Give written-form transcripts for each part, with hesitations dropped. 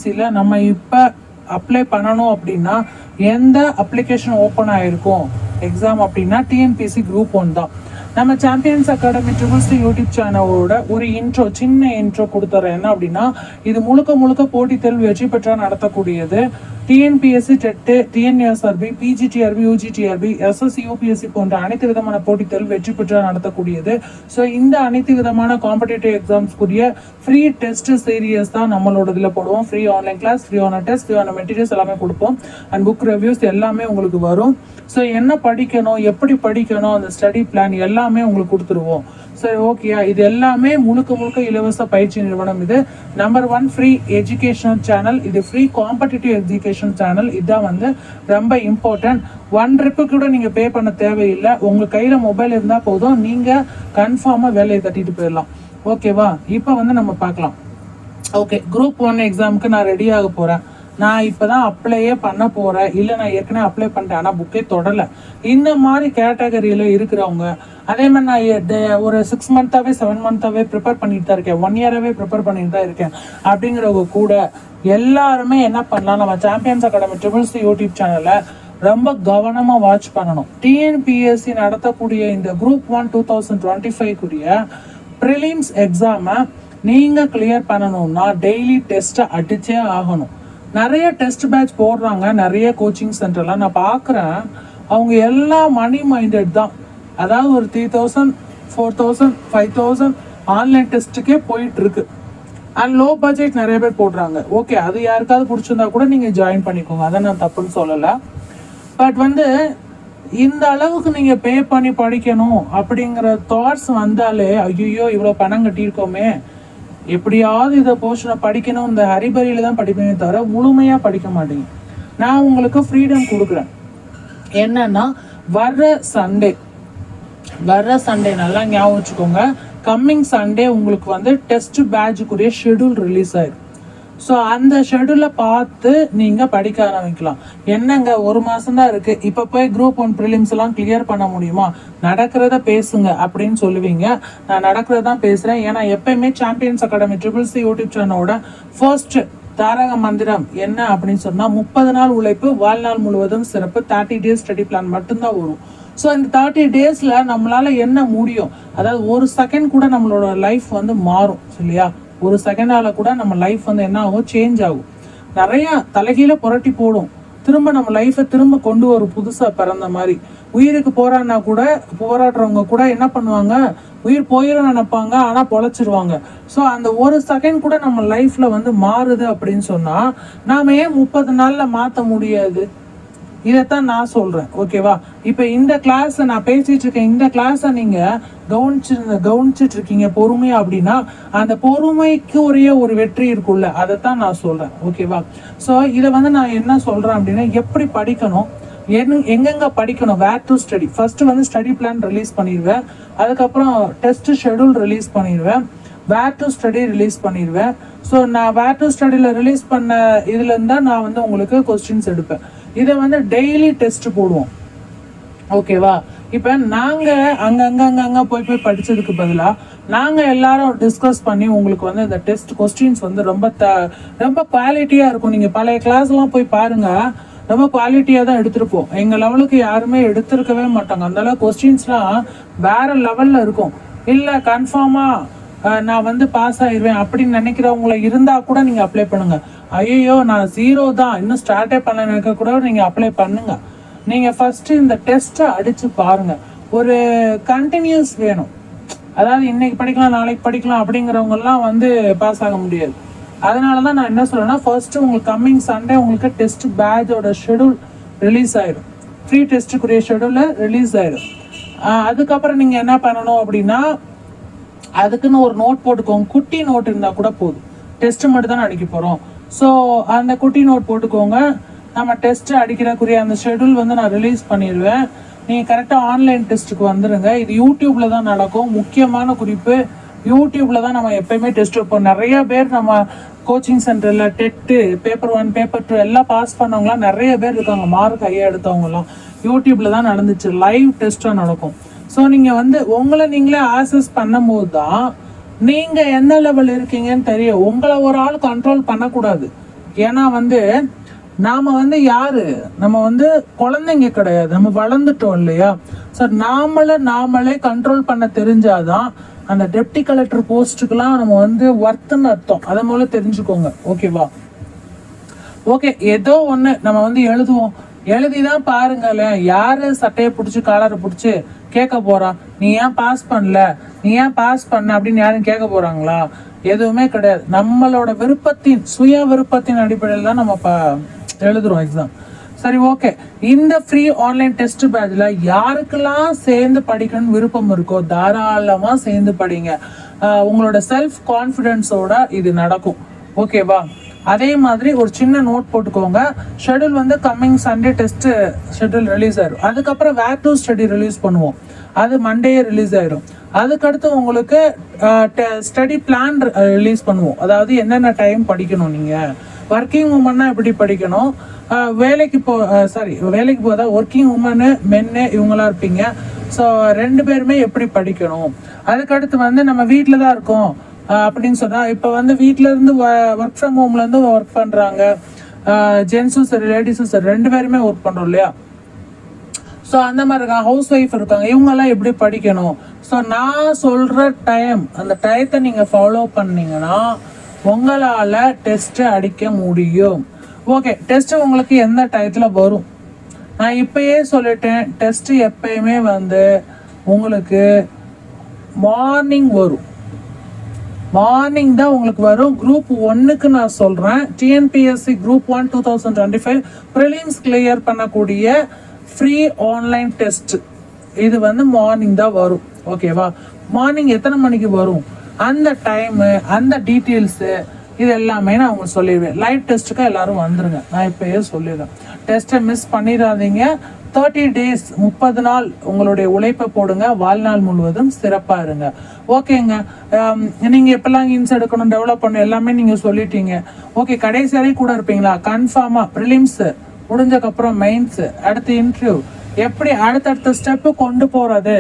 டிஎன்பிஎஸ்சியில் நம்ம இப்போ அப்ளை பண்ணணும் அப்படின்னா எந்த அப்ளிகேஷன் ஓப்பன் ஆகிருக்கும் எக்ஸாம் அப்படின்னா டிஎன்பிஎஸ்சி குரூப் 1 தான். நம்ம சாம்பியன்ஸ் அகாடமி ட்ரிபிள்ஸ் யூடியூப் சேனலோட ஒரு சின்ன இன்ட்ரோ கொடுத்துறேன். என்ன அப்படின்னா, இது முழுக்க போட்டித் தேர்வு வெற்றி பெற்றால் நடத்தக்கூடியது. TNPSC, TET, TNSRB, PGTRB, UGTRB, SSC, UPSC போன்ற அனைத்து விதமான போட்டித் தேர்வு வெற்றி பெற்றால் நடத்தக்கூடியது. ஸோ இந்த அனைத்து விதமான காம்படிட்டிவ் எக்ஸாம்ஸ்க்குரிய ஃப்ரீ டெஸ்ட் சீரியஸ் தான் நம்மளோட இதில் போடுவோம். ஃப்ரீ ஆன்லைன் கிளாஸ், ஃப்ரீ ஆன டெஸ்ட், ஃப்ரீ ஆன மெட்டீரியல்ஸ் எல்லாமே கொடுப்போம். அண்ட் புக் ரிவ்யூஸ் எல்லாமே உங்களுக்கு வரும். ஸோ என்ன படிக்கணும், எப்படி படிக்கணும், அந்த ஸ்டடி பிளான் எல்லாமே உங்களுக்கு கொடுத்துருவோம். சரி, ஓகேயா? இது எல்லாமே முழுக்க இலவச பயிற்சி நிறுவனம். இது நம்பர் 1 ஃப்ரீ எஜுகேஷனல் சேனல். இது ஃப்ரீ காம்படிட்டிவ் எஜுகேஷன் சேனல். இதுதான் வந்து ரொம்ப இம்பார்ட்டன்ட். 1 ட்ரிப்பு கூட நீங்கள் பே பண்ண தேவையில்லை. உங்கள் கையில் மொபைல் இருந்தால் போதும், நீங்கள் கன்ஃபார்மாக வேலையை தட்டிட்டு போயிடலாம். ஓகேவா? இப்போ வந்து நம்ம பார்க்கலாம். ஓகே, குரூப் 1 எக்ஸாமுக்கு நான் ரெடி ஆக போகிறேன். நான் இப்போ தான் அப்ளையே பண்ண போகிறேன், இல்லை நான் ஏற்கனவே அப்ளை பண்ணிட்டேன் ஆனால் புக்கே தொடலை, இந்த மாதிரி கேட்டகரியில் இருக்கிறவங்க, அதே மாதிரி நான் ஒரு 6 மந்த்தாகவே 7 மந்த்தாகவே ப்ரிப்பேர் பண்ணிட்டு தான் இருக்கேன், 1 இயராகவே ப்ரிப்பேர் பண்ணிட்டு தான் இருக்கேன் அப்படிங்கிறவங்க கூட எல்லாருமே என்ன பண்ணலாம், நம்ம சாம்பியன்ஸ் அகாடமி ட்ரிபிள்ஸ் யூடியூப் சேனலை ரொம்ப கவனமாக வாட்ச் பண்ணணும். டிஎன்பிஎஸ்சி நடத்தக்கூடிய இந்த குரூப் 1 2025 ப்ரிலிம்ஸ் எக்ஸாமை நீங்கள் கிளியர் பண்ணணும்னா டெய்லி டெஸ்ட்டை அடிச்சே ஆகணும். நிறைய டெஸ்ட் பேட்ச் போடுறாங்க, நிறைய கோச்சிங் சென்டர்லாம் நான் பார்க்குறேன். அவங்க எல்லாம் மணி மைண்டட் தான். அதாவது ஒரு 3000, 4000, 5000 ஆன்லைன் டெஸ்ட்டுக்கே போயிட்டுருக்கு. அண்ட் லோ பட்ஜெட் நிறைய பேர் போடுறாங்க. ஓகே, அது யாருக்காவது பிடிச்சிருந்தா கூட நீங்கள் ஜாயின் பண்ணிக்கோங்க, அதை நான் தப்புன்னு சொல்லலை. பட் வந்து இந்த அளவுக்கு நீங்கள் பே பண்ணி படிக்கணும் அப்படிங்கிற தாட்ஸ் வந்தாலே, ஐயோ இவ்வளோ பணம் கட்டியிருக்கோமே, எப்படியாவது இதை போர்ஷனை படிக்கணும், இந்த ஹரிபரியில் தான் படிப்பேனே தவிர முழுமையாக படிக்க மாட்டேங்க. நான் உங்களுக்கு ஃப்ரீடம் கொடுக்குறேன். என்னன்னா, வர்ற சண்டே நல்லா ஞாபகம் வச்சுக்கோங்க, கம்மிங் சண்டே உங்களுக்கு வந்து டெஸ்ட் பேட்சுக்குரிய ஷெடியூல் ரிலீஸ் ஆயிடும். ஸோ அந்த ஷெடியூலை பார்த்து நீங்கள் படிக்க ஆரம்பிக்கலாம். என்னங்க 1 மாதம் தான் இருக்குது, இப்போ போய் குரூப் 1 ப்ரிலிம்ஸ் எல்லாம் கிளியர் பண்ண முடியுமா, நடக்கிறத பேசுங்க அப்படின்னு சொல்லுவீங்க. நான் நடக்கிறதான் பேசுகிறேன். ஏன்னா எப்பயுமே சாம்பியன்ஸ் அகாடமி ட்ரிபிள்ஸ் யூடியூப் சேனலோட ஃபர்ஸ்ட் தாரக மந்திரம் என்ன அப்படின்னு சொன்னால், 30 நாள் உழைப்பு, வாழ்நாள் முழுவதும் சிறப்பு, 30 டேஸ் ஸ்டடி பிளான் மட்டும்தான் வரும். ஸோ இந்த 30 டேஸில் நம்மளால் என்ன முடியும், அதாவது 1 செகண்ட் கூட நம்மளோட லைஃப் வந்து மாறும் இல்லையா? 1 செகண்டால கூட நம்ம லைஃப் வந்து என்ன ஆகும், சேஞ்ச் ஆகும். நிறைய தலைகீழ புரட்டி போடும், திரும்ப நம்ம லைஃப்பை திரும்ப கொண்டு வரும், புதுசாக பிறந்த மாதிரி. உயிருக்கு போராடுறவங்க கூட என்ன பண்ணுவாங்க, உயிர் போயிடும் நினைப்பாங்க, ஆனால் பொழைச்சிருவாங்க. ஸோ அந்த 1 செகண்ட் கூட நம்ம லைஃப்பில் வந்து மாறுது அப்படின்னு சொன்னால், நாம் ஏன் 30 நாளில் மாற்ற முடியாது? இதைத்தான் நான் சொல்கிறேன். ஓகேவா? இப்போ இந்த கிளாஸை நான் பேசிகிட்டு இருக்கேன், இந்த கிளாஸை நீங்கள் கவனிச்சுட்டு இருக்கீங்க பொறுமையாக அப்படின்னா, அந்த பொறுமைக்கு ஒரு வெற்றி இருக்குல்ல, அதைத்தான் நான் சொல்கிறேன். ஓகேவா? ஸோ இதை வந்து நான் என்ன சொல்கிறேன் அப்படின்னா, எப்படி படிக்கணும், எங்கெங்கே படிக்கணும், வேர் டு ஸ்டடி. ஃபஸ்ட்டு வந்து ஸ்டடி பிளான் ரிலீஸ் பண்ணிடுவேன், அதுக்கப்புறம் டெஸ்ட் ஷெடியூல் ரிலீஸ் பண்ணிடுவேன், வேர் டு ஸ்டடி ரிலீஸ் பண்ணிடுவேன். ஸோ நான் வேர் டு ஸ்டடியில் ரிலீஸ் பண்ண இதுலேருந்து தான் நான் வந்து உங்களுக்கு கொஸ்டின்ஸ் எடுப்பேன். இதை வந்து டெய்லி டெஸ்ட் போடுவோம். ஓகேவா? இப்போ நாங்கள் அங்கே போய் படித்ததுக்கு பதிலாக நாங்கள் எல்லாரும் டிஸ்கஸ் பண்ணி உங்களுக்கு வந்து இந்த டெஸ்ட் கொஸ்டின்ஸ் வந்து ரொம்ப குவாலிட்டியாக இருக்கும். நீங்கள் பழைய கிளாஸ்லாம் போய் பாருங்கள், ரொம்ப குவாலிட்டியாக தான் எடுத்திருப்போம். எங்கள் லெவலுக்கு யாருமே எடுத்திருக்கவே மாட்டாங்க. அந்தளவு கொஸ்டின்ஸ்லாம் வேறு லெவலில் இருக்கும். இல்லை கன்ஃபார்மாக நான் வந்து பாஸ் ஆயிடுவேன் அப்படின்னு நினைக்கிறவங்கள இருந்தால் கூட நீங்கள் அப்ளை பண்ணுங்கள். ஐயோ நான் 0 தான், இன்னும் ஸ்டார்ட்டே பண்ண நினைக்க கூட நீங்கள் அப்ளை பண்ணுங்கள். நீங்கள் ஃபஸ்ட்டு இந்த டெஸ்ட்டை அடித்து பாருங்கள். ஒரு கண்டினியூஸ் வேணும். அதாவது இன்னைக்கு படிக்கலாம் நாளைக்கு படிக்கலாம் அப்படிங்கிறவங்கெல்லாம் வந்து பாஸ் ஆக முடியாது. அதனால தான் நான் என்ன சொல்கிறேன்னா, ஃபர்ஸ்ட்டு உங்களுக்கு கம்மிங் சண்டே உங்களுக்கு டெஸ்ட் பேட்சோட ஷெடியூல் ரிலீஸ் ஆயிடும், ஃப்ரீ டெஸ்ட்டுக்குரிய ஷெடியூலில் ரிலீஸ் ஆயிடும். அதுக்கப்புறம் நீங்கள் என்ன பண்ணணும் அப்படின்னா, அதுக்குன்னு ஒரு நோட் போட்டுக்கோங்க. குட்டி நோட் இருந்தால் கூட போதும், டெஸ்ட்டு மட்டும் தான் அடிக்க போகிறோம். ஸோ அந்த குட்டி நோட் போட்டுக்கோங்க. நம்ம டெஸ்ட்டு அடிக்கிறக்குரிய அந்த ஷெடியூல் வந்து நான் ரிலீஸ் பண்ணிடுவேன். நீங்கள் கரெக்டாக ஆன்லைன் டெஸ்ட்டுக்கு வந்துடுங்க. இது யூடியூப்பில் தான் நடக்கும். முக்கியமான குறிப்பு, யூடியூப்பில் தான் நம்ம எப்போயுமே டெஸ்ட் வைப்போம். நிறைய பேர் நம்ம கோச்சிங் சென்டரில் டெட்டு பேப்பர் 1 பேப்பர் 2 எல்லாம் பாஸ் பண்ணவங்களாம் நிறைய பேர் இருக்காங்க. மார்க் கையை எடுத்தவங்களாம் யூடியூப்பில் தான் நடந்துச்சு, லைவ் டெஸ்ட்டாக நடக்கும். ஸோ நீங்கள் வந்து உங்களை நீங்களே ஆக்சஸ் பண்ணும்போது தான் நீங்கள் எந்த லெவல் இருக்கீங்கன்னு தெரியும். உங்களை ஒரு ஆள் கண்ட்ரோல் பண்ணக்கூடாது. ஏன்னா வந்து நாம வந்து யாரு, நம்ம வந்து குழந்தைங்க கிடையாது, நம்ம வளர்ந்துட்டோம் இல்லையா. சார் நாமளே கண்ட்ரோல் பண்ண தெரிஞ்சாதான் அந்த டெப்டி கலெக்டர் போஸ்ட்டுக்கெல்லாம் நம்ம வந்து ஒர்த்துன்னு அர்த்தம். அதை முதல்ல தெரிஞ்சுக்கோங்க. ஓகேவா? ஓகே, ஏதோ ஒன்று நம்ம வந்து எழுதுவோம், எழுதிதான் பாருங்களேன். யாரு சட்டையை பிடிச்சி காலரை பிடிச்சி கேட்க போறா, நீ ஏன் பாஸ் பண்ணல, நீ ஏன் பாஸ் பண்ண அப்படின்னு யாரும் கேட்க போறாங்களா? எதுவுமே கிடையாது. நம்மளோட விருப்பத்தின் சுய விருப்பத்தின் அடிப்படையில் தான் நம்ம எழுதுறோம் எக்ஸாம். சரி, ஓகே. இந்த ஃப்ரீ ஆன்லைன் டெஸ்ட் பேட்ச்ல யாருக்கெல்லாம் சேர்ந்து படிக்கணும்னு விருப்பம் இருக்கோ தாராளமா சேர்ந்து படிங்க. உங்களோட செல்ஃப் கான்ஃபிடென்ஸோட இது நடக்கும். ஓகேவா? அதே மாதிரி ஒரு சின்ன நோட் போட்டுக்கோங்க. ஷெடியூல் வந்து coming Sunday test schedule release ஆயிடும். அதுக்கப்புறம் வேர் டு ஸ்டடி ரிலீஸ் பண்ணுவோம், அது மண்டேயே ரிலீஸ் ஆயிடும். அதுக்கடுத்து உங்களுக்கு ஸ்டடி பிளான் ரிலீஸ் பண்ணுவோம். அதாவது என்னென்ன டைம் படிக்கணும், நீங்கள் ஒர்க்கிங் உமன்னா எப்படி படிக்கணும், வேலைக்கு போதா ஒர்க்கிங் உமனு மென்னு இவங்களாம் இருப்பீங்க. ஸோ 2 பேருமே எப்படி படிக்கணும். அதுக்கடுத்து வந்து நம்ம வீட்டில் தான் இருக்கோம் அப்படின்னு சொன்னால், இப்போ வந்து வீட்டிலேருந்து ஒர்க் ஃப்ரம் ஹோம்லேருந்து ஒர்க் பண்ணுறாங்க, ஜென்ஸும் சரி லேடிஸும் சரி 2 பேருமே ஒர்க் பண்ணுறோம் இல்லையா. ஸோ அந்த மாதிரி இருக்காங்க, ஹவுஸ் ஒய்ஃப் இருக்காங்க, இவங்கெல்லாம் எப்படி படிக்கணும். ஸோ நான் சொல்கிற டைம், அந்த டயத்தை நீங்கள் ஃபாலோ பண்ணீங்கன்னா உங்களால் டெஸ்ட்டு அடிக்க முடியும். ஓகே, டெஸ்ட்டு உங்களுக்கு எந்த டயத்தில் வரும் நான் இப்பயே சொல்லிட்டேன். டெஸ்ட்டு எப்பயுமே வந்து உங்களுக்கு மார்னிங் வரும், மார்னிங் தான் உங்களுக்கு வரும். குரூப் 1க்கு நான் சொல்கிறேன், டிஎன்பிஎஸ்சி குரூப் 1 2025 ப்ரிலிம்ஸ் கிளியர் பண்ணக்கூடிய ஃப்ரீ ஆன்லைன் டெஸ்ட் இது வந்து மார்னிங் தான் வரும். ஓகேவா? மார்னிங் எத்தனை மணிக்கு வரும், அந்த டைமு, அந்த டீட்டெயில்ஸு, இது எல்லாமே நான் உங்களுக்கு சொல்லிடுவேன். லைவ் டெஸ்ட்டுக்கு எல்லாரும் வந்துருங்க, நான் இப்போயே சொல்லிடுறேன். டெஸ்ட்டை மிஸ் பண்ணிடாதீங்க. 30 days 30 நாள் உங்களுடைய உழைப்பை போடுங்க, வாழ்நாள் முழுவதும் சிறப்பாக இருங்க. ஓகேங்க, நீங்கள் எப்பெல்லாம் இன்ஸ் எடுக்கணும், டெவலப் பண்ணணும் எல்லாமே நீங்கள் சொல்லிட்டீங்க. ஓகே, கடைசி வரை கூட இருப்பீங்களா? கன்ஃபார்மாக ப்ரிலிம்ஸு முடிஞ்சக்கப்புறம் மெயின்ஸு, அடுத்து இன்டர்வியூ, எப்படி அடுத்தடுத்த ஸ்டெப்பு கொண்டு போகிறது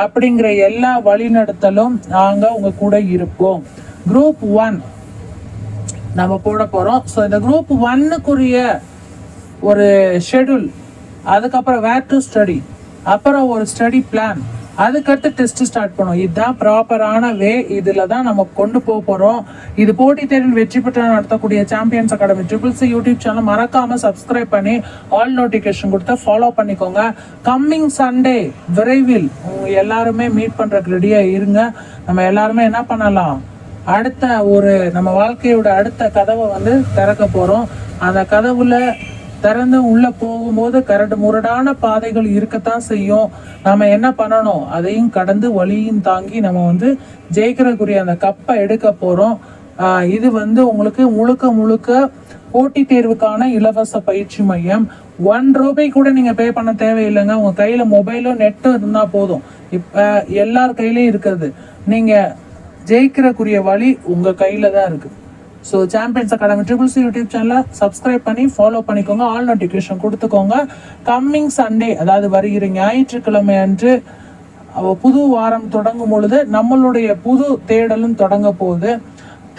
அப்படிங்கிற எல்லா வழிநடத்தலும் நாங்கள் உங்கள் கூட இருப்போம். குரூப் 1 நம்ம போட போகிறோம். ஸோ இந்த குரூப் 1க்குரிய ஒரு ஷெடியூல், அதுக்கப்புறம் வேர் டு ஸ்டடி, அப்புறம் ஒரு ஸ்டடி பிளான், அதுக்கடுத்து டெஸ்ட் ஸ்டார்ட் பண்ணுவோம். இதுதான் ப்ராப்பரான வே. இதில் தான் நம்ம கொண்டு போகிறோம். இது போட்டித் தேர்வில் வெற்றி பெற்று நடத்தக்கூடிய champions academy CCC YouTube channel மறக்காமல் சப்ஸ்கிரைப் பண்ணி ஆல் நோட்டிஃபிகேஷன் கொடுத்து ஃபாலோ பண்ணிக்கோங்க. கம்மிங் சண்டே விரைவில் எல்லாருமே மீட் பண்ணுறதுக்கு ரெடியாக இருங்க. நம்ம எல்லாருமே என்ன பண்ணலாம், அடுத்த ஒரு நம்ம வாழ்க்கையோட அடுத்த கதவை வந்து திறக்க போகிறோம். அந்த கதவுல திறந்து உள்ளே போகும்போது கரடு முரடான பாதைகள் இருக்கத்தான் செய்யும். நம்ம என்ன பண்ணணும், அதையும் கடந்து வழியும் தாங்கி நம்ம வந்து ஜெயிக்கிறக்குரிய அந்த கப்பை எடுக்க போகிறோம். இது வந்து உங்களுக்கு முழுக்க போட்டித் தேர்வுக்கான இலவச பயிற்சி மையம். 1 ரூபாய் கூட நீங்கள் பே பண்ண தேவையில்லைங்க. உங்கள் கையில் மொபைலும் நெட்டும் இருந்தால் போதும். இப்போ எல்லார் கையிலையும் இருக்குது. நீங்கள் ஜெயிக்கிறக்குரிய வழி உங்கள் கையில் தான் இருக்குது. So champions academy CCC YouTube சேனலை சப்ஸ்கிரைப் பண்ணி ஃபாலோ பண்ணிக்கோங்க, ஆல் நோட்டிஃபிகேஷன் கொடுத்துக்கோங்க. கம்மிங் சண்டே, அதாவது வருகிற ஞாயிற்றுக்கிழமை அன்று புது வாரம் தொடங்கும் பொழுது நம்மளுடைய புது தேடலும் தொடங்க போகுது.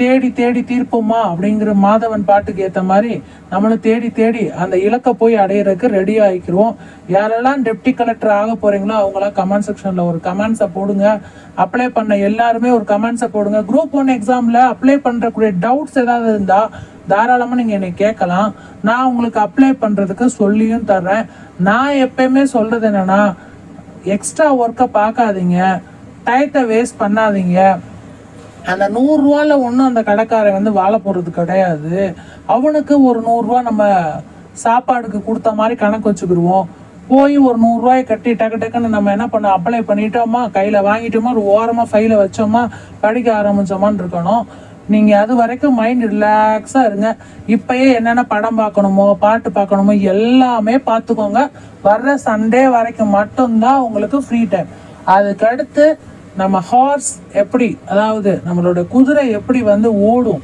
தேடி தேடி தீர்ப்போமா அப்படிங்கிற மாதவன் பாட்டுக்கு ஏற்ற மாதிரி நம்மளும் தேடி அந்த இலக்கை போய் அடையிறதுக்கு ரெடி ஆகிக்கிறோம். யாரெல்லாம் டெப்டி கலெக்டர் ஆக போகிறீங்களோ அவங்களாம் கமெண்ட் செக்ஷனில் ஒரு கமெண்ட்ஸை போடுங்க. அப்ளை பண்ண எல்லாருமே ஒரு கமெண்ட்ஸை போடுங்க. குரூப் 1 எக்ஸாமில் அப்ளை பண்ணுறக்கூடிய டவுட்ஸ் ஏதாவது இருந்தால் தாராளமாக நீங்கள் என்னை கேட்கலாம். நான் உங்களுக்கு அப்ளை பண்ணுறதுக்கு சொல்லியும் தர்றேன். நான் எப்பயுமே சொல்கிறது என்னென்னா, எக்ஸ்ட்ரா ஒர்க்கை பார்க்காதீங்க, டயத்தை வேஸ்ட் பண்ணாதீங்க. அந்த 100 ரூபால ஒன்றும் அந்த கடைக்காரன் வந்து வாழ போகிறது கிடையாது. அவனுக்கு ஒரு 100 ரூபா நம்ம சாப்பாடுக்கு கொடுத்த மாதிரி கணக்கு வச்சுக்கிடுவோம். போய் ஒரு 100 ரூபாயை கட்டி டக்குன்னு நம்ம என்ன பண்ண, அப்ளை பண்ணிட்டோமா, கையில் வாங்கிட்டோமா, ஒரு ஓரமாக ஃபைலை வச்சோமா, படிக்க ஆரம்பித்தோமான்னு இருக்கணும். நீங்கள் அது வரைக்கும் மைண்ட் ரிலாக்ஸாக இருங்க. இப்போயே என்னென்ன படம் பார்க்கணுமோ, பாட்டு பார்க்கணுமோ எல்லாமே பார்த்துக்கோங்க. வர்ற சண்டே வரைக்கும் மட்டும்தான் உங்களுக்கு ஃப்ரீ டைம். அதுக்கடுத்து நம்ம ஹார்ஸ் எப்படி, அதாவது நம்மளோட குதிரை எப்படி வந்து ஓடும்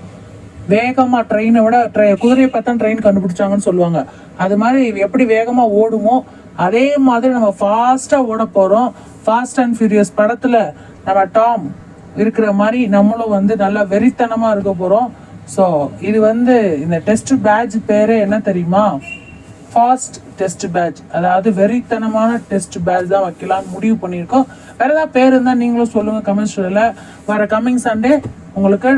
வேகமாக, ட்ரெயினை விட குதிரையை பார்த்தா ட்ரெயின் கண்டுபிடிச்சாங்கன்னு சொல்லுவாங்க. அது மாதிரி எப்படி வேகமாக ஓடுமோ அதே மாதிரி நம்ம ஃபாஸ்ட்டாக ஓட போகிறோம். ஃபாஸ்ட் அண்ட் ஃபியூரியஸ் படத்தில் நம்ம டாம் இருக்கிற மாதிரி நம்மளும் வந்து நல்லா வெறித்தனமாக இருக்க போகிறோம். ஸோ இது வந்து இந்த டெஸ்ட் பேட்ச் பேரே என்ன தெரியுமா? Fast test batch. அதாவது வெறித்தனமான டெஸ்ட் பேட்ச் தான் வைக்கலாம்னு முடிவு பண்ணியிருக்கோம். வேற ஏதாவது பேர் இருந்தால் நீங்களும் சொல்லுங்க கமெண்ட்ஸில். வர கம்மிங் சண்டே உங்களுக்கு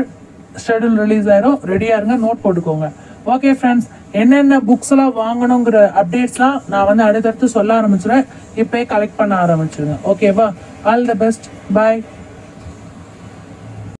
ஷெடியூல் ரிலீஸ் ஆயிரும். ரெடியாக இருங்க, நோட் போட்டுக்கோங்க. ஓகே ஃப்ரெண்ட்ஸ், என்னென்ன புக்ஸ் எல்லாம் வாங்கணுங்கிற அப்டேட்ஸ்லாம் நான் வந்து அடுத்தடுத்து சொல்ல ஆரம்பிச்சிடுறேன். இப்போயே கலெக்ட் பண்ண ஆரம்பிச்சிருங்க. ஓகேவா? All the best. பாய்.